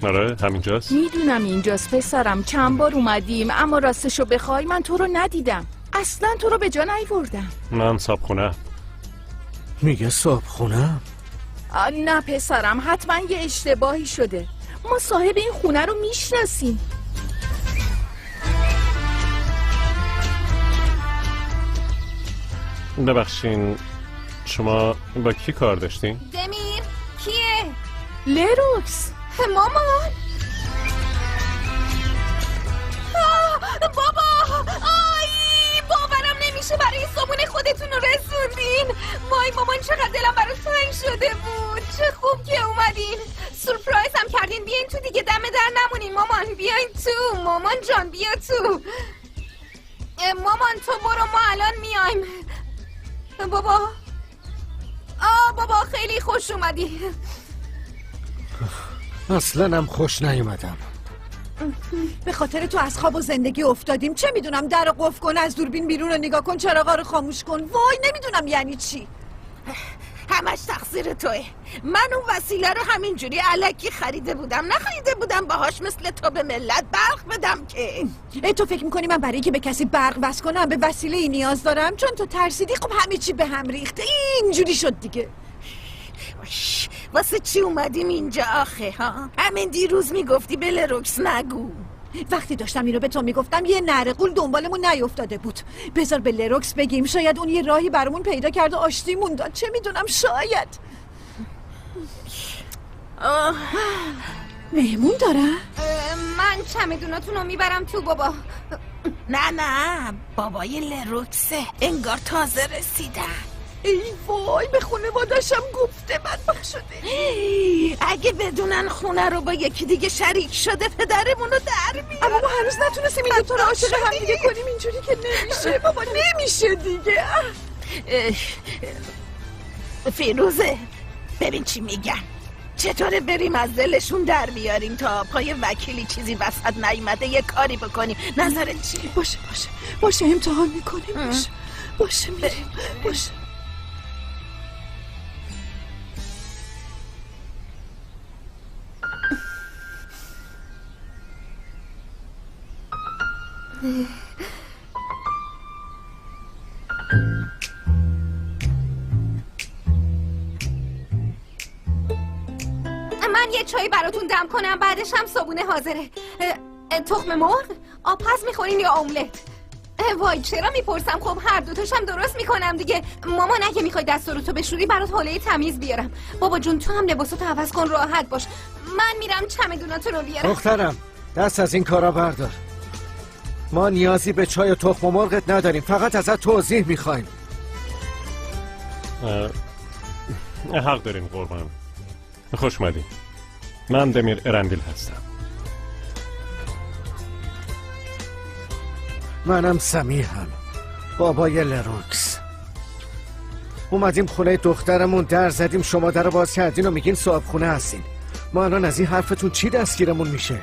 آره همینجاست. میدونم اینجاست پسرم، چند بار اومدیم اما راستشو بخوای من تو رو ندیدم. اصلا تو رو به جا نیوردم. من صابخونه. میگه صابخونه؟ نه پسرم، حتما یه اشتباهی شده. ما صاحب این خونه رو میشناسیم. ببخشین شما با کی کار داشتین؟ دمیر کیه؟ لروکس. مامان. بابا آی باورم نمیشه برای صابون خودتون رو رسوندین. وای مامان چقدر دلم برای تنگ شده بود. چه خوب که اومدین. سورپرایز هم کردین. بیاین تو دیگه، دم در نمونین مامان. بیاین تو مامان جان، بیا تو. مامان تو برو، ما الان میایم. بابا بابا خیلی خوش اومدی. اصلا هم خوش نیومدم. به خاطر تو از خواب و زندگی افتادیم. چه میدونم در رو قفل کن، از دوربین بیرون رو نگاه کن، چراغا رو خاموش کن. وای نمیدونم یعنی چی. همش تقصیر توه. من اون وسیله رو همینجوری الکی خریده بودم، نخریده بودم باهاش مثل تو به ملت برق بدم که. تو فکر میکنی من برای که به کسی برق وصل کنم به وسیله ای نیاز دارم؟ چون تو ترسیدی خب همه چی به هم ریخته. اینجوری شد دیگه. واسه چی اومدیم اینجا آخه ها؟ همین دیروز میگفتی به لروکس نگو. وقتی داشتم اینو به تو میگفتم یه نرقول دنبالمون نیافتاده بود. بذار به لروکس بگیم، شاید اون یه راهی برامون پیدا کرد و آشتیمون داد. چه میدونم، شاید. مهمون داره؟ من چمدوناتون رو میبرم تو بابا. نه بابای لروکسه، انگار تازه رسیدن. ای وای، به خانواده‌شم گفته بدبخت شده. اگه بدونن خونه رو با یکی دیگه شریک شده پدرمون رو در میارن. اما ما هنوز نتونستیم این دوتا رو عاشق هم دیگه کنیم. اینجوری که نمیشه بابا، نمیشه دیگه. فیروزه ببین چی میگن. چطوره بریم از دلشون در بیاریم تا پای وکیلی چیزی وسط نیومده یه کاری بکنیم. نظرت چیه؟ باشه امتحان میکنیم. باشه میریم. باشه. من یه چای براتون دم کنم، بعدش هم صابونه حاضره. تخم مرغ؟ آب پس میخورین یا املت؟ وای چرا میپرسم؟ خب هر دوتاشم درست میکنم دیگه. مامان اگه میخوای دست رو تو بشوری برات حوله تمیز بیارم. بابا جون تو هم لباساتو عوض کن، راحت باش. من میرم چمدوناتو رو بیارم. دخترم دست از این کارا بردار. ما نیازی به چای و تخم مرغت نداریم، فقط ازت توضیح میخوایم. حق داریم قربان. خوش اومدین. من دمیر ارندیل هستم. منم سمیحم، بابای لروکس. اومدیم خونه دخترمون، در زدیم، شما در باز کردین و میگین صاحبخونه هستین. ما الان از این حرفتون چی دستگیرمون میشه؟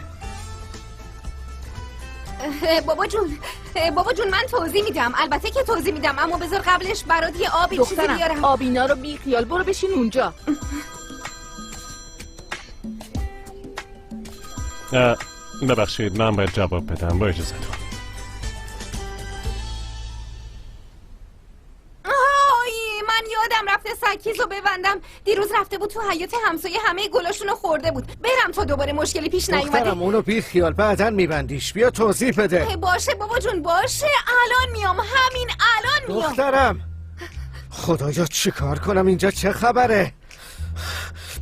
بابا جون من توضیح میدم، البته که توضیح میدم، اما بذار قبلش برات یه آبی چیزی بیارم. دخترم آبینا رو بی خیال، برو بشین اونجا. ببخشید من باید جواب بدم، با اجازتون. من یادم رفته سکیزو ببندم. دیروز رفته بود تو حیاط همسایه، همه گلاشونو خورده بود. برم تا دوباره مشکلی پیش نیومده. دخترم اونو بی خیال، بعداً میبندیش. بیا توضیح بده. باشه بابا جون باشه، الان میام، همین الان میام. دخترم خدایا چی کار کنم اینجا؟ چه خبره؟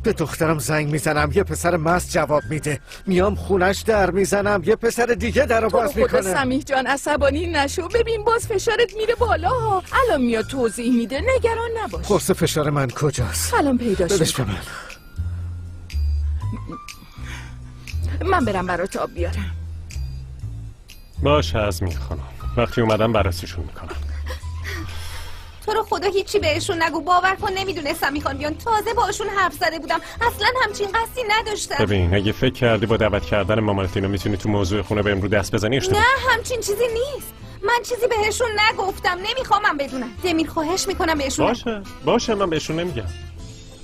به دخترم زنگ میزنم یه پسر مست جواب میده، میام خونش در میزنم یه پسر دیگه در رو باز میکنه. خدا سمیح جان عصبانی نشو، ببین باز فشارت میره بالا ها. الان میاد توضیح میده، نگران نباش. قرص فشار من کجاست؟ الان پیداش بدش به من برم برات آب بیارم. باشه از خانم، وقتی اومدم بررسیشون میکنم. تو رو خدا هیچی بهشون نگو، باور کن نمیدونستم میخوان بیان، تازه باشون حرف زده بودم، اصلا همچین قصدی نداشتم. ببین اگه فکر کردی با دعوت کردن مامانتینو میتونی تو موضوع خونه به امرو دست بزنی اشتباه. نه همچین چیزی نیست، من چیزی بهشون نگفتم، نمیخوامم بدونم. دمیر خواهش میکنم بهشون باشه من بهشون نمیگم.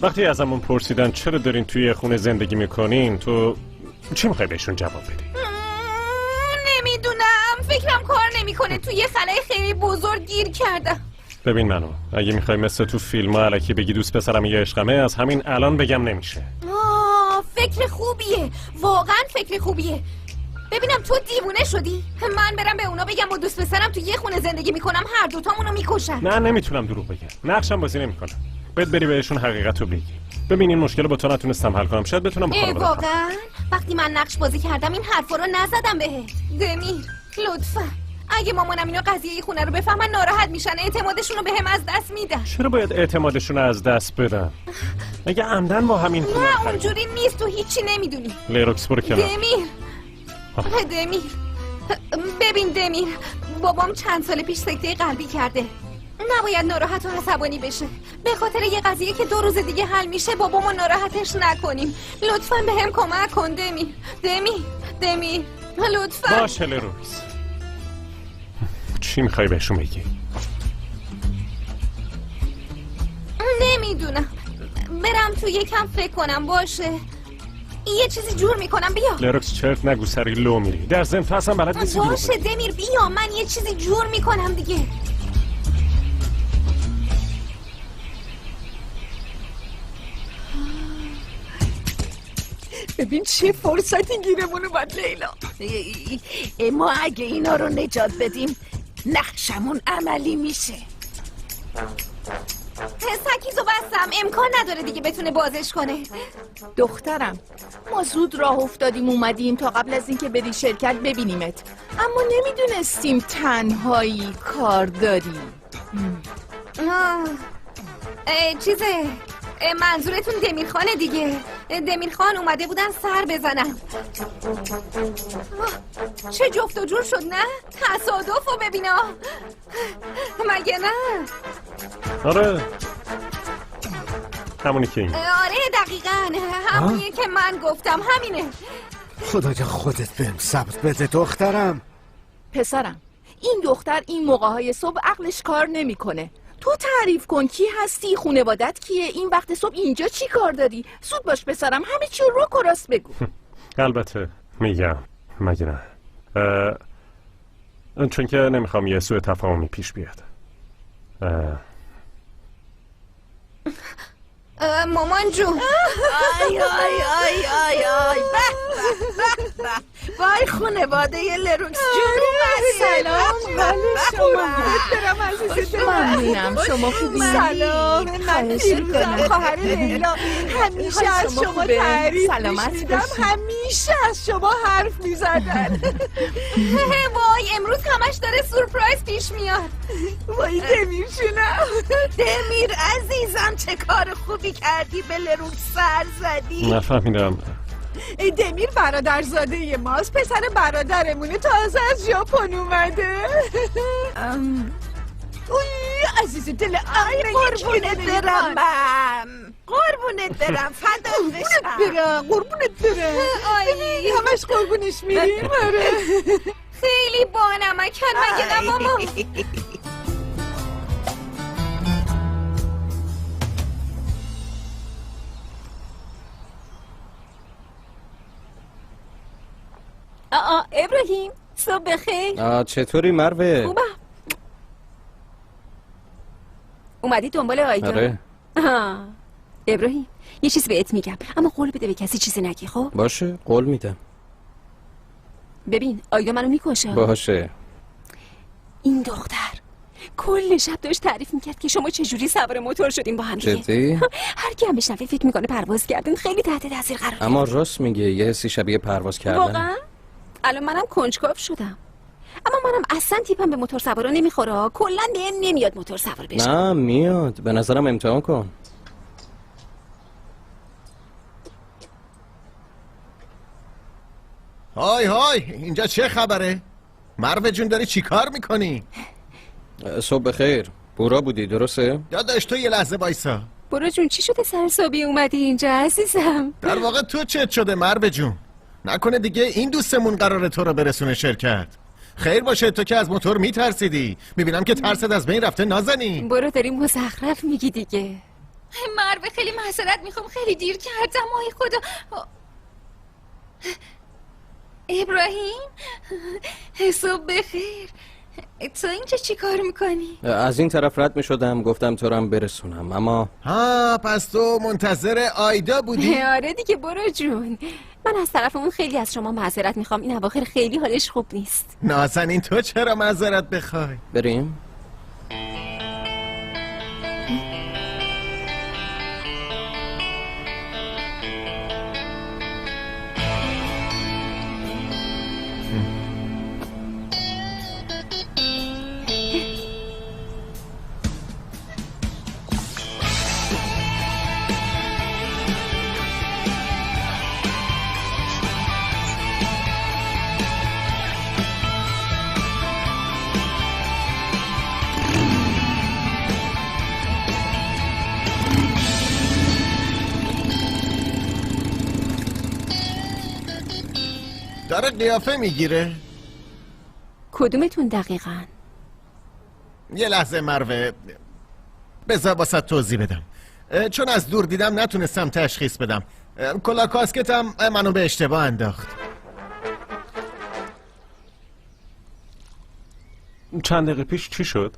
وقتی ازمون پرسیدن چرا دارین توی خونه زندگی میکنین، تو چی میخوای بهشون جواب بدی؟ نمیدونم، فکرم کار نمیکنه. توی یه خلای خیلی بزرگ گیر کردم. ببین منو، اگه میخوای مثل تو فیلم ها الکی بگی دوست پسرم یه عشقمه، از همین الان بگم نمیشه. فکر خوبیه، واقعا فکر خوبیه. ببینم تو دیوونه شدی؟ من برم به اونا بگم با دوست پسرم تو یه خونه زندگی میکنم، هر دوتامونو میکشن. نه نمیتونم دروغ بگم، نقشم بازی نمیکنم. باید بری بهشون حقیقتو بگی. ببین این مشکل با تو نتونستم حل کنم، شاید بتونم بخوام. واقعا وقتی من نقش بازی کردم این حرفا رو نزدم بهت. دمیر لطفا، اگه مامانم اینو قضیه خونه رو بفهمن ناراحت میشن، اعتمادشون رو بهم از دست میدن. چرا باید اعتمادشون رو از دست بدن؟ مگه عمدن با همین خونه؟ نه اونجوری نیست، تو هیچی نمیدونی. لیروکس برو کنار. دمیر ببین دمیر، بابام چند سال پیش سکته قلبی کرده. نباید ناراحت و عصبانی بشه. به خاطر یه قضیه که 2 روز دیگه حل میشه بابامو ناراحتش نکنیم. لطفاً بهم کمک کن دمیر لطفاً. باشه لیروکس، چی میخوای بهشون بگی؟ نمیدونم، برم تو یکم فکر کنم. باشه یه چیزی جور میکنم. بیا لیروکس چرت نگو، سری لو میری. در ضمن تو اصلا بلد نیستی. باشه دمیر بیا، من یه چیزی جور میکنم دیگه. ببین چه فرصتی گیرمون اومد لیلا. ما اگه اینا رو نجات بدیم نقشمون عملی میشه. سکیزو بستم، امکان نداره دیگه بتونه بازش کنه. دخترم ما زود راه افتادیم اومدیم تا قبل از اینکه بری شرکت ببینیمت، اما نمیدونستیم تنهایی کار داری. منظورتون دمیرخانه دیگه. دمیرخان اومده بودن سر بزنم. چه جفت و جور شد نه؟ تصادف رو ببینا، مگه نه؟ آره همونی که این. آره دقیقاً همونیه که من گفتم، همینه. خدایا خودت بهم صبر بده دخترم. پسرم این دختر این موقع‌های صبح عقلش کار نمیکنه. تو تعریف کن کی هستی، خانوادت کیه، این وقت صبح اینجا چی کار داری؟ زود باش پسرم، همه چی رو و راست بگو. البته میگم، مگه نه؟ چون که نمیخوام یه سوء تفاهمی پیش بیاد. مامان جون. آی آی آی آی آی وای خانواده لروکس جون سلام. بله شما برم عزیزتون. ممنونم شما خوبی؟ سلام، من پیروزم خواهر لیلا. همیشه از شما تعریف میشنیدم، همیشه از شما حرف میزدن. وای امروز همش داره سورپرایز پیش میاد. وای دمیر جونم. دمیر عزیزم چه کار خوبی کردی، به لروکس سر زدی. نفهمیدم. دمیر برادرزاده ماست، پسر برادرمونه، تازه از ژاپن اومده. اوی عزیز دل آی قربونت برم قربونت برم فدات بشم. قربونت برم. آی همش قربونش میریم. آره خیلی بانمکن مگه نه ماما؟ ابراهیم صبح بخیر. چطوری مروه؟ خوبم. اومدی دنبال آیدا؟ آره. ابراهیم یه چیز بهت میگم، اما قول بده به کسی چیزی نگی. خب باشه قول میدم. ببین آیدا منو میکشه. باشه. این دختر کل شب داشت تعریف میکرد که شما چجوری سوار موتور شدین با هم دیگه. جدی؟ هر کی هم بشنوه فکر میکنه پرواز کردن. خیلی تحت تاثیر قرار اما راست میگه، یه حسی شبیه پرواز کردن. واقعا الان منم کنجکاو شدم، اما منم اصلا تیپم به موتور سوارا نمیخوره. کلا بهم نمیاد موتور سوار بشم. نه میاد، به نظرم امتحان کن. های های، اینجا چه خبره؟ مروه جون داری چی کار میکنی؟ صبح بخیر. بورا بودی درسته؟ داداش تو یه لحظه بایسا. برو جون چی شده سر صبحی اومدی اینجا عزیزم؟ در واقع تو چت شده مروه جون؟ نکنه دیگه این دوستمون قراره تو رو برسونه شرکت؟ خیر باشه، تو که از موتور میترسیدی، میبینم که ترست از بین رفته نازنین. برو داری مزخرف میگی دیگه. مروه خیلی معذرت میخوام، خیلی دیر کردم. آی خدا. ابراهیم صبح بخیر. تو اینجا چی کار میکنی؟ از این طرف رد می شدم گفتم تو رو هم برسونم، اما پس تو منتظر آیدا بودی؟ آره دیگه برو جون. من از طرف اون خیلی از شما معذرت میخوام، این اواخر خیلی حالش خوب نیست. نازنین تو چرا معذرت بخوای؟ بریم. داره قیافه میگیره؟ کدومتون دقیقاً؟ یه لحظه مروه، بذار واسه توضیح بدم. چون از دور دیدم نتونستم تشخیص بدم. کلا کاسکتم منو به اشتباه انداخت. چند دقیقه پیش چی شد؟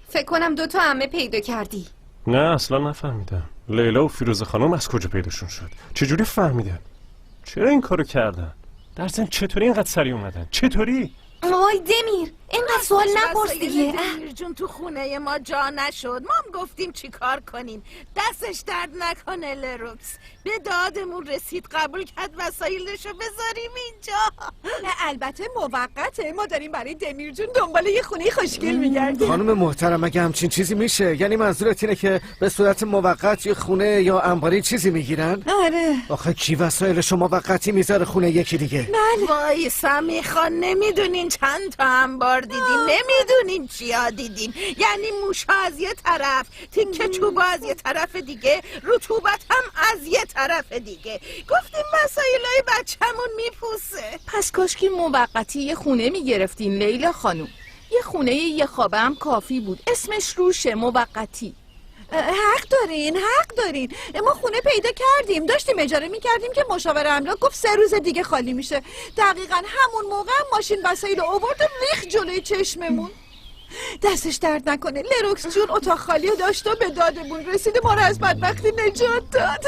فکر کنم 2 تا عمه پیدا کردی. نه اصلا نفهمیدم. لیلا و فیروزه خانم از کجا پیداشون شد؟ چجوری فهمیدن؟ چرا این کارو کردن؟ در ضمن چطوری اینقدر سریع اومدن؟ چطوری؟ وای دمیر، اینقدر سوال نپرس دیگه. دمیر جون تو خونه ما جا نشد، ما هم گفتیم چی کار کنیم. دستش درد نکنه لروکس، به دادمون رسید، قبول کرد وسایلشو بذاریم اینجا. البته موقته، ما داریم برای دمیر جون دنبال یه خونه خوشگل میگردیم. خانم محترم اگه همچین چیزی میشه، یعنی منظورت اینه که به صورت موقت یه خونه یا انباری چیزی میگیرن؟ آره. آخه کی وسایلشو موقتی میذاره خونه یکی دیگه؟ وای سمی خان، نمیدونین چند تا انبار دیدین، نمیدونین چیا دیدین. یعنی موشا از یه طرف، تیکه چوبا از یه طرف دیگه، رطوبت هم از یه طرف دیگه. گفتیم وسایلای بچه‌مون میپوسه. پس کاشکی موقتی یه خونه میگرفتین لیلا خانم. یه خونه یه خوابه هم کافی بود، اسمش روشه، موقتی. حق دارین. ما خونه پیدا کردیم، داشتیم اجاره میکردیم که مشاور املاک گفت 3 روز دیگه خالی میشه. دقیقا همون موقع ماشین وسایل آورد و ریخت جلوی چشممون. دستش درد نکنه، لروکس جون اتاق خالی داشت و به دادمون رسید، ما رو از بدبختی نجات داد.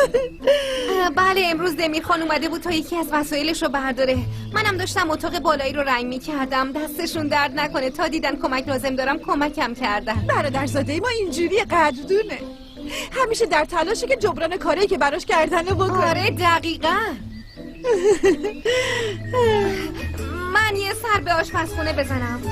بله امروز دمیر خان اومده بود تا یکی از وسایلش رو برداره. منم داشتم اتاق بالایی رو رنگ میکردم. دستشون درد نکنه، تا دیدن کمک لازم دارم کمکم کردن. برادرزاده ما اینجوری قدردونه، همیشه در تلاشه که جبران کاری که براش کردن رو بکنه. آره دقیقاً. من یه سر به آشپزخونه بزنم.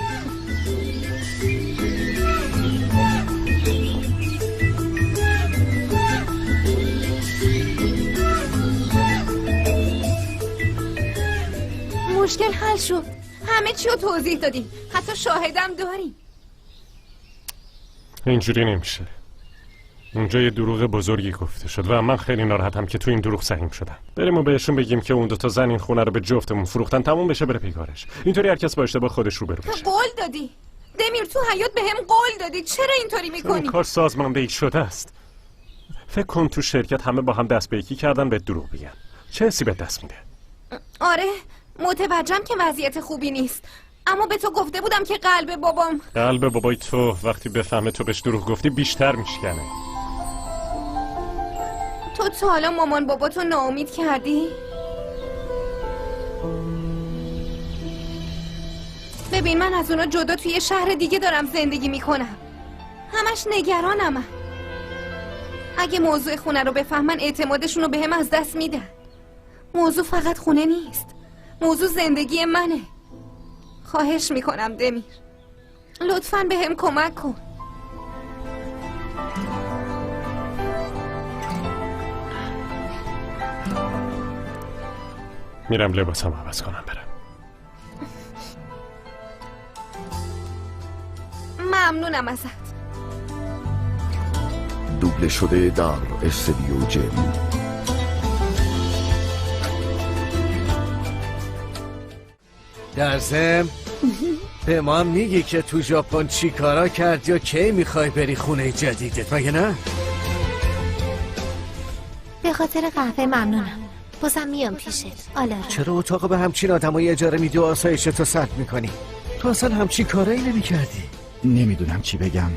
مشکل حل شد، همه چی رو توضیح دادیم، حتی شاهدم داریم. اینجوری نمیشه. اونجا یه دروغ بزرگی گفته شد و من خیلی ناراحتم که تو این دروغ سهیم شدم. بریم و بهشون بگیم که اون 2 تا زن این خونه رو به جفتمون فروختن، تموم بشه بره پیکارش. اینطوری هر کس با اشتباه خودش رو بره بشه. قول دادی دمیر، تو حیات بهم قول دادی، چرا اینطوری میکنی؟ این کار سازماندهی شده است. فکر کن تو شرکت همه با هم دست به یکی کردن به دروغ بگن. چه حسی به دست میده؟ آره متوجهم که وضعیت خوبی نیست، اما به تو گفته بودم که قلب بابای تو وقتی بفهمه تو بهش دروغ گفتی بیشتر میشکنه. تو تا حالا مامان باباتو ناامید کردی؟ ببین من از اونا جدا توی شهر دیگه دارم زندگی میکنم، همش نگرانم. اگه موضوع خونه رو بفهمن اعتمادشون رو به هم از دست میدن. موضوع فقط خونه نیست، موضوع زندگی منه. خواهش میکنم دمیر، لطفاً به هم کمک کن. میرم لباسم عوض کنم برم. ممنونم ازت. دوبله شده در استودیو جیم. در ضمن به ما میگی که تو ژاپن چی کارا کردی و کی میخوای بری خونه جدیدت مگه نه؟ به خاطر قهوه ممنونم. بازم میام پیشت. آلارا. چرا اتاق به همچین آدمایی اجاره میدی و آسایشتو سلب میکنی؟ تو اصلا همچین کارایی نمیکردی. نمیدونم چی بگم.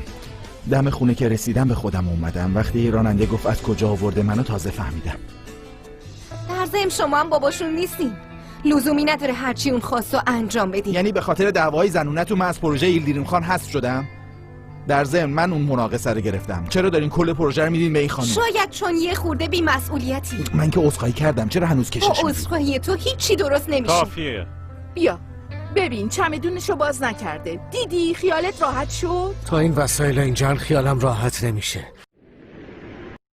دم خونه که رسیدم به خودم اومدم. وقتی راننده گفت از کجا آورده منو تازه فهمیدم. در ضمن شما هم باباشون نیستین. لزومی نداره هرچی اون خواست رو انجام بدی. یعنی به خاطر دعوای زنونتون من از پروژه ایلدیریم خان حذف شدم؟ در ضمن من اون مناقصه رو گرفتم. چرا دارین کل پروژه رو میدین به این خانم؟ شاید چون یه خورده بی‌مسئولیتی. من که عذرخواهی کردم. چرا هنوز کشش با میدین؟ عذرخواهی تو هیچی درست نمیشه. کافیه. بیا ببین چمدونشو باز نکرده. دیدی خیالت راحت شد؟ تا این وسایل اینجا خیالم راحت نمیشه.